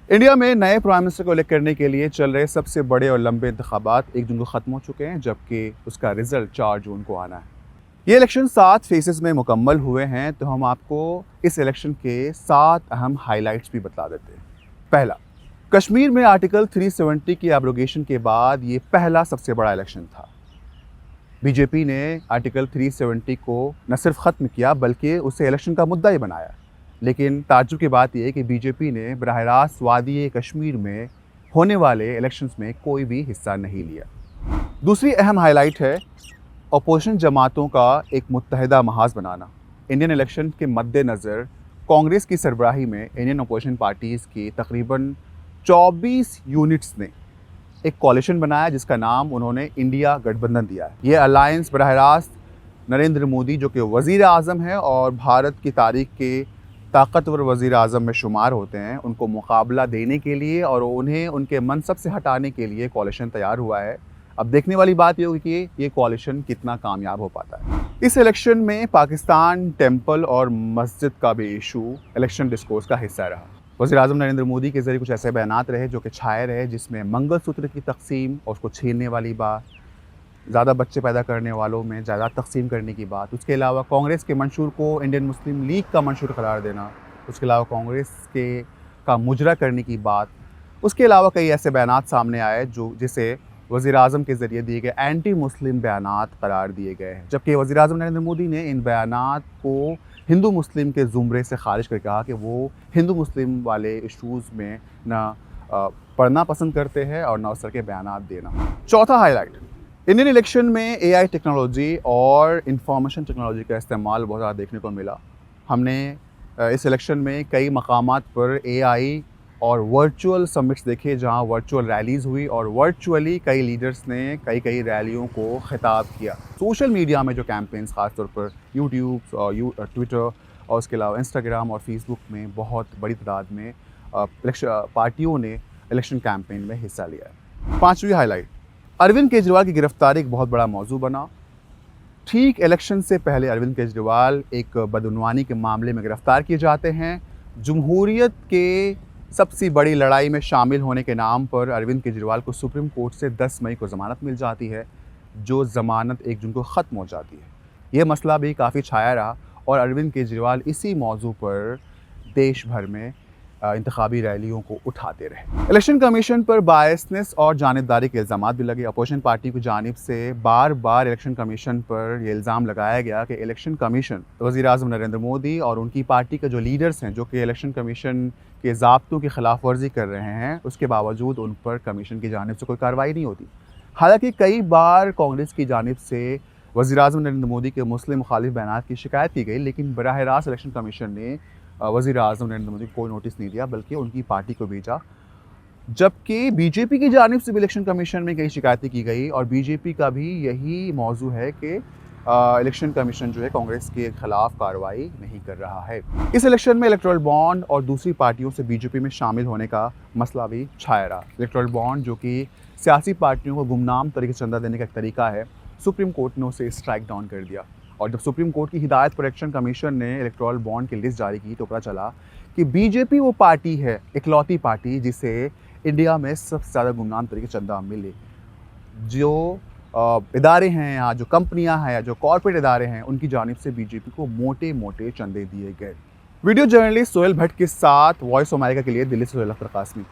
India में नए prime minister को इलेक्ट करने के लिए चल रहे सबसे बड़े और लंबे इंतखाबात 1 जून को ख़त्म हो चुके हैं, जबकि उसका रिजल्ट 4 जून को आना है। ये इलेक्शन 7 फेजेस में मुकम्मल हुए हैं, तो हम आपको इस इलेक्शन के 7 अहम हाइलाइट्स भी बता देते हैं। पहला, कश्मीर में आर्टिकल 370 की एब्रोगेशन के बाद ये पहला सबसे बड़ा इलेक्शन था। बीजेपी ने आर्टिकल 370 को न सिर्फ ख़त्म किया बल्कि उसे इलेक्शन का मुद्दा ही बनाया। लेकिन ताज्जुब की बात यह है कि बीजेपी ने बराह रास्त वादी कश्मीर में होने वाले इलेक्शंस में कोई भी हिस्सा नहीं लिया। दूसरी अहम हाईलाइट है अपोजिशन जमातों का एक मुत्तहिदा महाज बनाना। इंडियन इलेक्शन के मद्देनज़र कांग्रेस की सरबराही में इंडियन अपोजिशन पार्टीज़ की तकरीबन 24 यूनिट्स ने एक कॉलिशन बनाया, जिसका नाम उन्होंने इंडिया गठबंधन दिया है। ये अलायंस बराह रास्त नरेंद्र मोदी, जो कि वज़ीर आज़म है और भारत की तारीख के ताकतवर वज़ीर आज़म में शुमार होते हैं, उनको मुकाबला देने के लिए और उन्हें उनके मनसब से हटाने के लिए कॉलिशन तैयार हुआ है। अब देखने वाली बात ये होगी कि ये कॉलिशन कितना कामयाब हो पाता है। इस इलेक्शन में पाकिस्तान टेम्पल और मस्जिद का भी इशू इलेक्शन डिस्कोर्स का हिस्सा रहा। वज़ीर आज़म नरेंद्र मोदी के ज़रिए कुछ ऐसे बयानात रहे जो कि छाए रहे, जिसमें मंगलसूत्र की तकसीम और उसको छीनने वाली बात, ज़्यादा बच्चे पैदा करने वालों में ज़्यादा तकसीम करने की बात, उसके अलावा कांग्रेस के मंशूर को इंडियन मुस्लिम लीग का मंशूर करार देना, उसके अलावा कांग्रेस का मुजरा करने की बात, उसके अलावा कई ऐसे बयानात सामने आए जिसे वज़ीर आज़म के ज़रिए दिए गए एंटी मुस्लिम बयानात करार दिए गए हैं। जबकि वज़ीर आज़म नरेंद्र मोदी ने इन बयानात को हिंदू मुस्लिम के ज़ुमरे से खारिज करके कहा कि वो हिंदू मुस्लिम वाले इशूज़ में ना पढ़ना पसंद करते हैं और ना उस तरह के बयानात देना। चौथा हाईलाइट, इंडियन इलेक्शन में AI टेक्नोलॉजी और इंफॉर्मेशन टेक्नोलॉजी का इस्तेमाल बहुत ज़्यादा देखने को मिला। हमने इस इलेक्शन में कई मकामात पर AI और वर्चुअल समिट्स देखे, जहां वर्चुअल रैलीज़ हुई और वर्चुअली कई लीडर्स ने कई रैलियों को खिताब किया। सोशल मीडिया में जो कैंपेन्स ख़ासतौर पर यूट्यूब और ट्विटर और उसके अलावा इंस्टाग्राम और फेसबुक में बहुत बड़ी तादाद में पार्टियों ने इलेक्शन कैंपेन में हिस्सा लिया है। पाँचवीं हाईलाइट, अरविंद केजरीवाल की गिरफ्तारी एक बहुत बड़ा मौजू बना। ठीक इलेक्शन से पहले अरविंद केजरीवाल एक बदउनवानी के मामले में गिरफ्तार किए जाते हैं। जमहूरियत के सबसे बड़ी लड़ाई में शामिल होने के नाम पर अरविंद केजरीवाल को सुप्रीम कोर्ट से 10 मई को ज़मानत मिल जाती है, जो ज़मानत 1 जून को ख़त्म हो जाती है। यह मसला भी काफ़ी छाया रहा और अरविंद केजरीवाल इसी मौजू पर देश भर में इंतखाबी रैलियों को उठाते रहे। इलेक्शन कमीशन पर बायसनेस और जानिबदारी के इल्ज़ाम भी लगे। अपोजिशन पार्टी की जानिब से बार बार इलेक्शन कमीशन पर यह इल्ज़ाम लगाया गया कि इलेक्शन कमीशन वज़ीर आज़म नरेंद्र मोदी और उनकी पार्टी के जो लीडर्स हैं, जो कि इलेक्शन कमीशन के ज़ाब्तों की खिलाफ वर्जी कर रहे हैं, उसके बावजूद उन पर कमीशन की जानिब से कोई कार्रवाई नहीं होती। हालांकि कई बार कांग्रेस की जानिब से वज़ीर आज़म नरेंद्र मोदी के मुस्लिम मुखालिफ बयानात की शिकायत की गई, लेकिन बराह रास्त इलेक्शन कमीशन ने वज़ीर आज़म नरेंद्र मोदी को कोई नोटिस नहीं दिया, बल्कि उनकी पार्टी को भेजा। जबकि बीजेपी की जानिब से भी इलेक्शन कमीशन में कई शिकायतें की गई और बीजेपी का भी यही मौजू है कि इलेक्शन कमीशन जो है कांग्रेस के खिलाफ कार्रवाई नहीं कर रहा है। इस इलेक्शन में इलेक्टोरल बॉन्ड और दूसरी पार्टियों से बीजेपी में शामिल होने का मसला भी छाया रहा। इलेक्टोरल बॉन्ड, जो कि सियासी पार्टियों को गुमनाम तरीके से चंदा देने का एक तरीका है, सुप्रीम कोर्ट ने उसे स्ट्राइक डाउन कर दिया। और जब सुप्रीम कोर्ट की हिदायत पर इलेक्शन कमीशन ने इलेक्टोरल बॉन्ड की लिस्ट जारी की, तो पता चला कि बीजेपी वो पार्टी है, इकलौती पार्टी, जिसे इंडिया में सबसे ज़्यादा गुमनाम तरीके से चंदा मिले। जो इदारे हैं या जो कंपनियां हैं या जो कॉर्पोरेट इदारे हैं, उनकी जानिब से बीजेपी को मोटे मोटे चंदे दिए गए। वीडियो जर्नलिस्ट सोहेल भट्ट के साथ वॉइस ऑफ अमेरिका के लिए दिल्ली से सोहेल अख्तर कासमी।